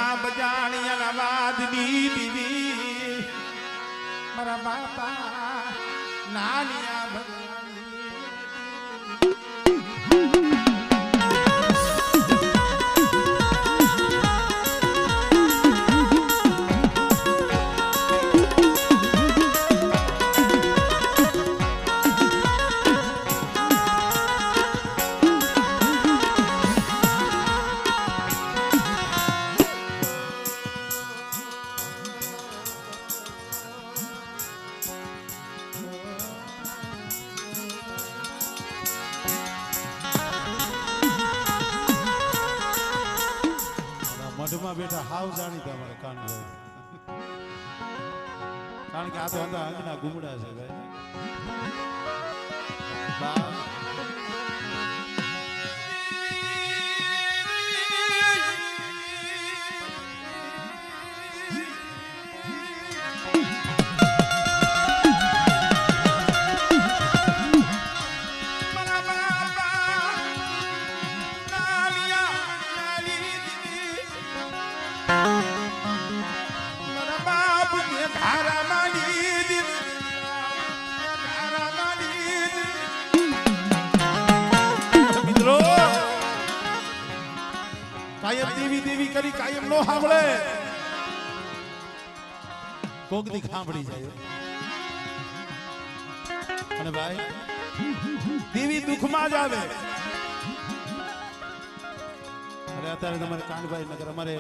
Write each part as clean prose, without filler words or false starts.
ના બજાણિયા વાદની દીવી મારા બાપા નાનિયા ભગવાનની મઢમાં બેઠા હાવ જાણીતા અમારે કાનભાઈ, કારણ કે આ તો હતા અંગના ગુમડા છે ભાઈ. કાયમ દેવી દેવી કરી કાયમ નો સાંભળે, કોક દી સાંભળી જાય. અને ભાઈ દેવી દુઃખમાં જ આવે. અરે અત્યારે તમારે કાનભાઈ નગર અમારે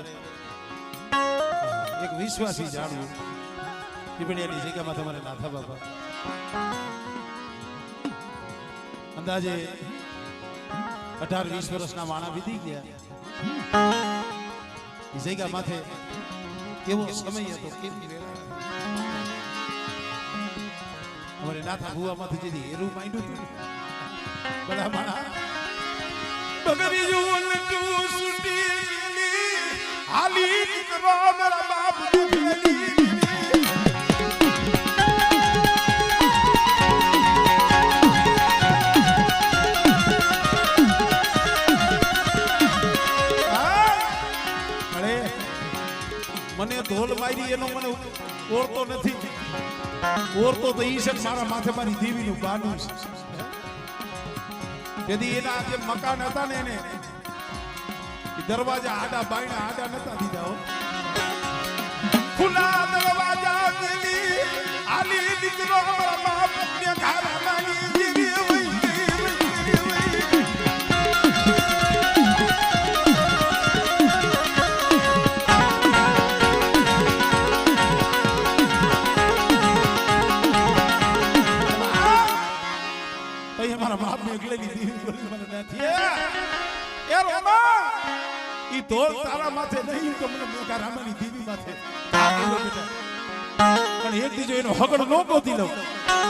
એક વિશ્વાસી જાણવું પીપળિયાની જગ્યામાં તમારે નાથા બાપા અંદાજે 18-20 વર્ષના માણા વીતી ગયા. એ જગ્યા માથે કેવો સમય હતો, કેવી વેળા. અમારે નાથા ભુવા માંથી જેથી હેરું માંડ્યું હતું બધા માણા બગરી જુવન તું સુટી હાલી કરો મારા બાપ દુખેલી. મને ધોલ મારી એનો મને ઓળતો નથી, ઓળતો તો ઈ છે મારા માથે મારી દેવીનું બાનું છે. તેથી એના જે મકાન હતા ને એને દરવાજા આડા બાયણા આડા નતા દીધા. ખુલ્લા દરવાજા દેવી આલી દીકરો મારા બાપ ને ઘારા માની દેવી ધોલ તારા માથે નહીં તો મને મોટા રામાની દેવી માથે. પણ એક દીજો એનો હગડ નો ગોતી લઉં.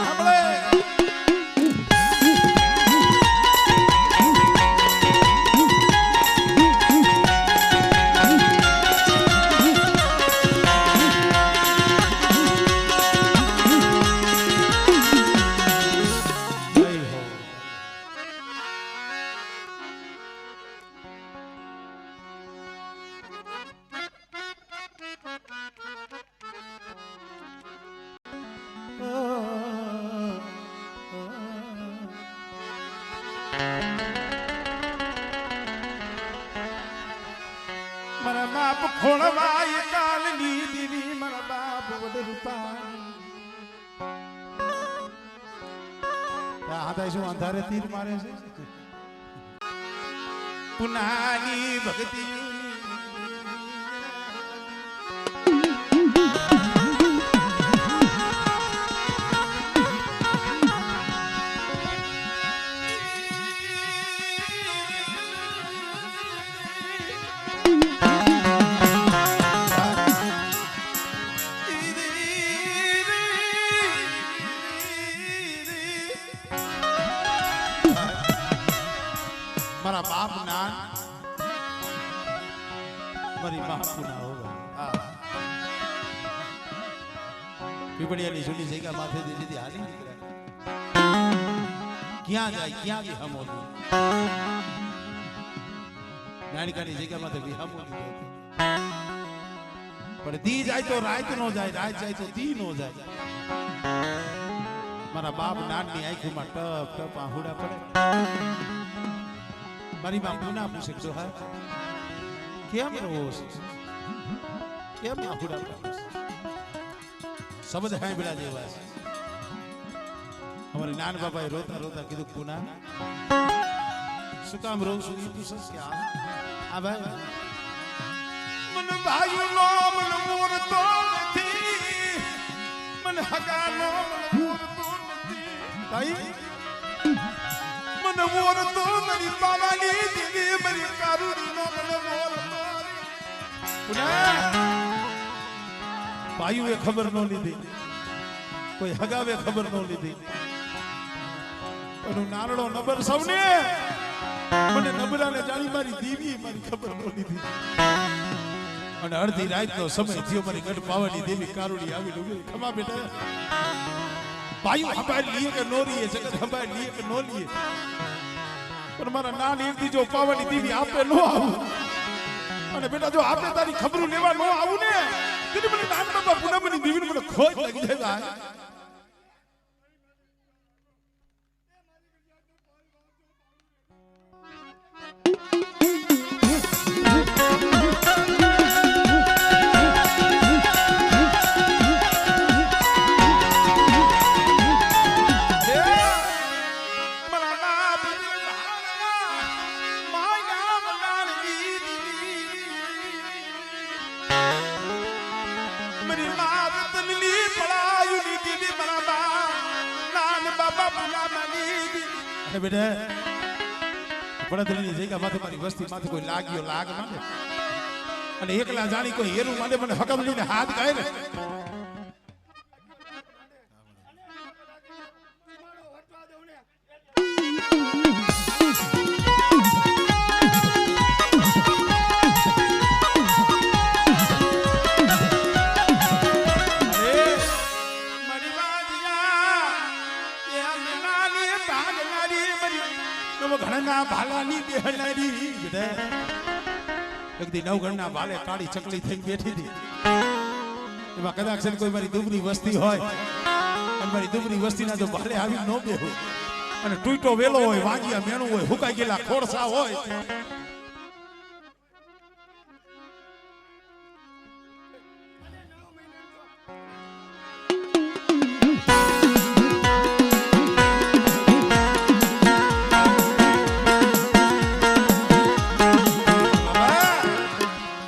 આપણે મારા બાપ ખોળવાય કાલની દેવી મારા બાપ વડ રૂપા. આ શું અંધારે તીર મારે છે? પુનાની ભક્તિ મારા બાપ ના મારી બાપુ ના હોવા. પીપળિયાની જૂની જગ્યા માથે દીધી હાલી નીકળ્યા. ક્યાં જાય ક્યાં વિહામો નાનકાની જગ્યા માથે વિહામો લીધો. પણ દી જાય તો રાત નો જાય, રાત જાય તો દી નો જાય. મારા બાપ નાનની આંખોમાં ટપ ટપ આહુડા પડે. મારી માં પૂના પૂછે તો હા કેમ રહો છો, કેમ આહુડા પડે? શબ્દ સાંભળ્યા જેવા છે. અમારે નાન બાપાએ રોતા રોતા કીધું પૂના શું કામ રહું છું? એ પૂછે કે આ ભાઈ મને ભાઈ નો મને મોરતો નથી, મને હગા નો મને મોરતો નથી. ભાઈ મને મોરતો મારી બાવાની દીદી મારી કારુડી નો મને મોરતો. ભાઈઓએ ખબર ન લીધી, કોઈ હગાવે ખબર ન લીધી, એનું નારળો નબર સૌને મને નબરાને જાણી મારી દેવી મારી ખબર ન લીધી. અને અડધી રાતનો સમય થયો, મારી ગઢ પાવાની દેવી કારુડી આવી ડૂબી. ખમા બેટા ભાઈઓ હંભાળ લીએ કે નો લીએ, જગત હંભાળ લીએ કે નો લીએ, પણ મારા નાન એક દીજો પાવાની દેવી આપે નો આવું. અને બેટા જો આપણે તારી ખબરું લેવા નો આવું ને તો મને નાન બાપા પૂનમની દેવીને મને ખોજ લાગી જાય. બેટા પડદરીની જગ્યા માથે મારી વસ્તી માથે કોઈ લાગ્યો લાગ માંડે અને એકલા જાણી કોઈ હેરું માંડે મને હકમ લઈને હાથ ગાય ને ભાલાની બેહનારી બેટા એક દી નવગણના ભાલે કાળી ચકલી થઈને બેઠી હતી. એમાં કદાચ કોઈ મારી દુબરી વસ્તી હોય અને મારી દુબરી વસ્તીના જો ભાલે આવી ન બેહું અને ટૂટો વેલો હોય, વાંગિયા મેણું હોય, હુકાઈ ગયેલા ખોરસા હોય,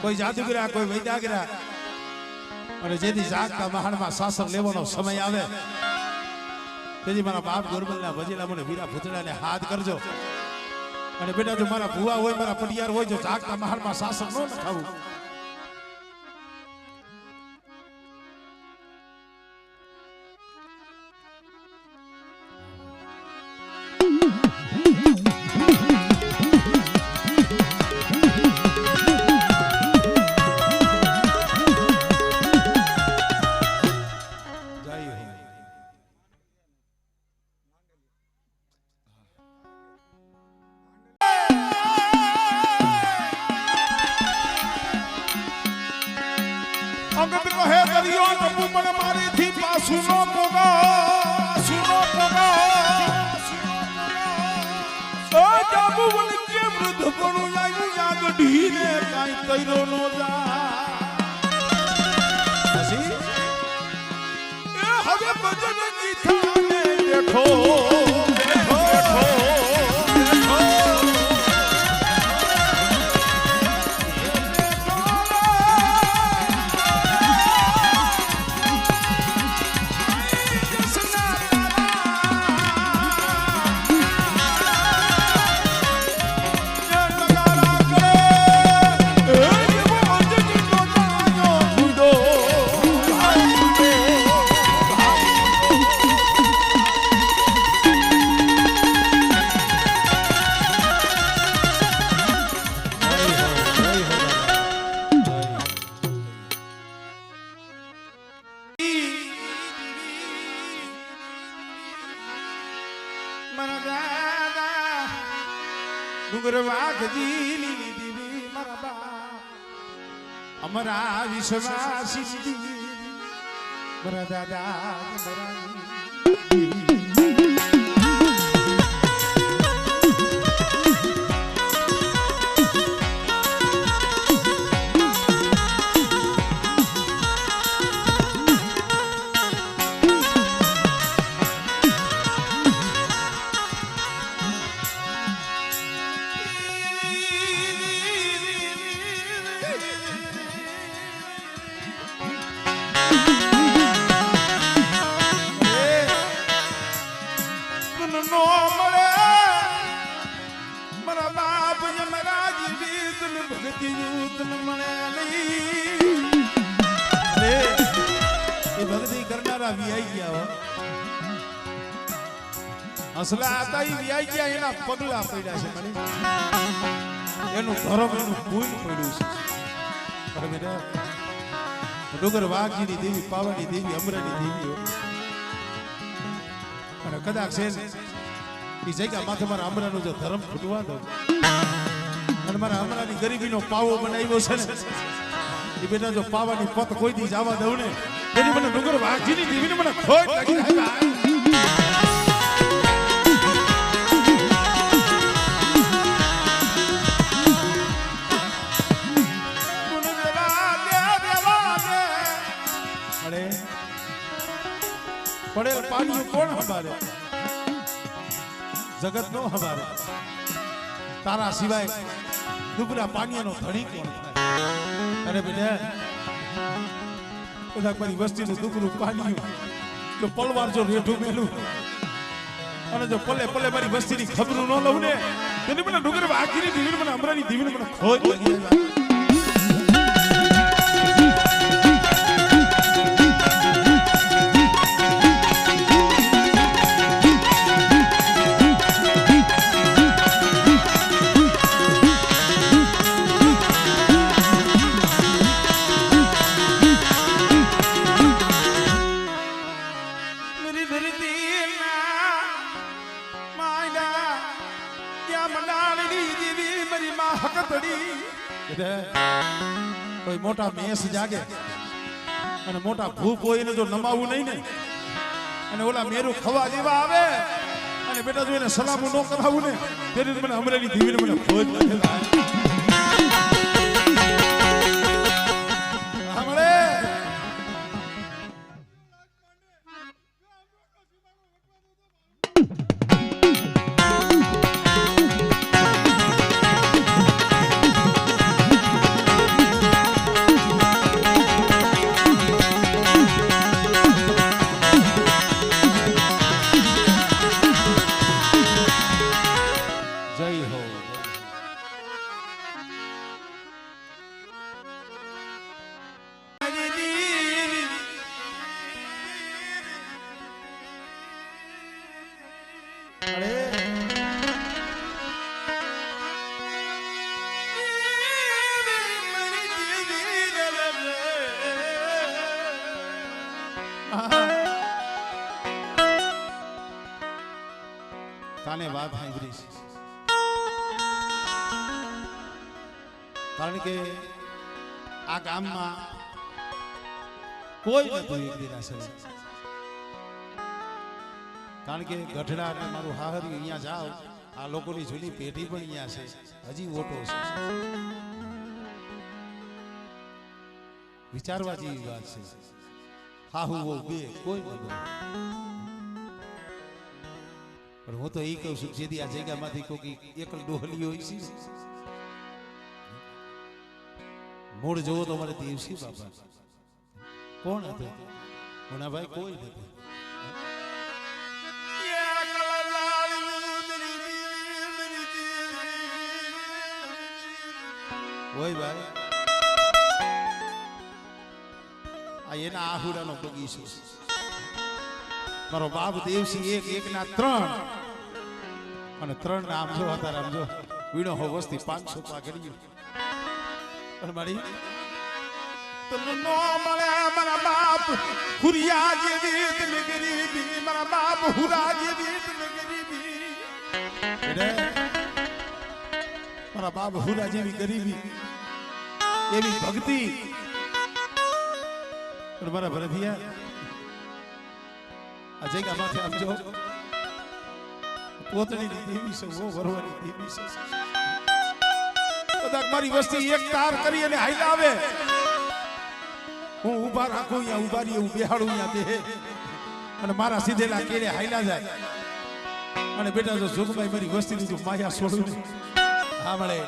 કોઈ જાદુગરા કોઈ વૈદાગરા અને જેથી જાગતા મહાણમાં સાસર લેવાનો સમય આવે તેથી મારા બાપ ગોરબલના વજેલા મને વીરા ભૂતળાને હાથ કરજો. અને બેટા જો મારા ભુવા હોય, મારા પડિયાર હોય, જો જાગતા મહાણમાં સાસર ન નખાવું અંગત કહે દરિયો ટપુ પણ મારીથી પાછું નો પોગા સુનો પોગા ઓ જાબુ વન કે મૃદ પણ આયું યાદ ઢીને કાઈ કર્યો નો જા પછી એ હવે ભજન ગીતાને દેખો ડુંગર વાઘજી લીલી દીવી મારા બા અમારા વિશ્વાસી મારા દાદા હસલા હતા ઈ વ્યાઈ ગયા એના પગલા પડ્યા છે મને એનું ધર્મ એનું ભૂલ પડ્યું છે પણ બેટા ડુંગર વાઘજીની દેવી પાવાની દેવી અમરાની દેવી અને કદાચ છે એ જગ્યા માથે મારા અમરાનું જો ધર્મ ફૂટવા દો અને મારા અમરાની ગરીબીનો પાવો બનાવ્યો છે ને એ બેટા જો પાવાની પત કોઈ દી જવા દઉં ને એની મને ડુંગર વાઘજીની દેવીને મને ખોટ લાગી પડેલ પાણી કોણ હંભારે જગત નો હંભારે તારા સિવાય દુબળા પાણીનો ધણી કોણ થાય અરે બેટા બધા મારી વસ્તીનું દુબળું પાણી જો પલવાર જો રેઠું મેલું અને જો પલે પલે મારી વસ્તીની ખબરું ન લઉં ને તેની મને ડુંગર વાઘીની દીવીને મને અમરાની દીવીને મને ખોટ લાગી જાય કોઈ મોટા મેસ જાગે અને મોટા ભૂપ હોય એને જો નમાવું નહીં ને અને ઓલા મેરું ખવા જેવા આવે અને બેટા જો એને સલામું ન કરાવું ને ત્યારે મને અમરેલી ધીવીને મને ખોજ લાગે કાને વાત સાંભળી છે કારણ કે આ ગામમાં કોઈ નતું એક દિરાસર કારણ કે ગઢડા અને મારું હાહરી અહીંયા જાવ આ લોકોની જૂની પેઢી પણ અહીંયા છે હજી ઓટો છે વિચારવા જેવી વાત છે હાહુ વો બે કોઈ નતું પણ હું તો એ કહું છું જેથી આ જગ્યામાંથી કોઈ એકલ ડોહલી હોય છે મૂળ જોવો તો મારે દેવસી બાપા કોણ હતો મુનાભાઈ કોઈ નથી હોય ભાઈ આ એના આહુડાનો બગીચો મારો બાપ દેવસી એક એક ના ત્રણ અને ત્રણ ના આમ જો હતા આમ જો વીણો હો વસ્તી 500 પા કર્યું પણ મારી તને નો મળે મારા બાપ હુરિયા જેવી તને ગરીબી મારા બાપ હુરા જેવી તને ગરીબી મારા બાપ હુરા જેવી ગરીબી એવી ભક્તિ પણ મારા ભરતિયા આ જગ્યા માથે આપજો પોતની દેવી છે ઓ વરવાની દેવી છે કદાચ મારી વસ્તી એક તાર કરી અને હાઈલા આવે હું ઊભા રાખું અહીંયા ઊભા રહી હું બેહાડું અહીંયા બે અને મારા સીધેલા કેરે હાઈલા જાય અને બેટા જો જોગભાઈ મારી વસ્તીની જો માયા છોડું ને હા મળે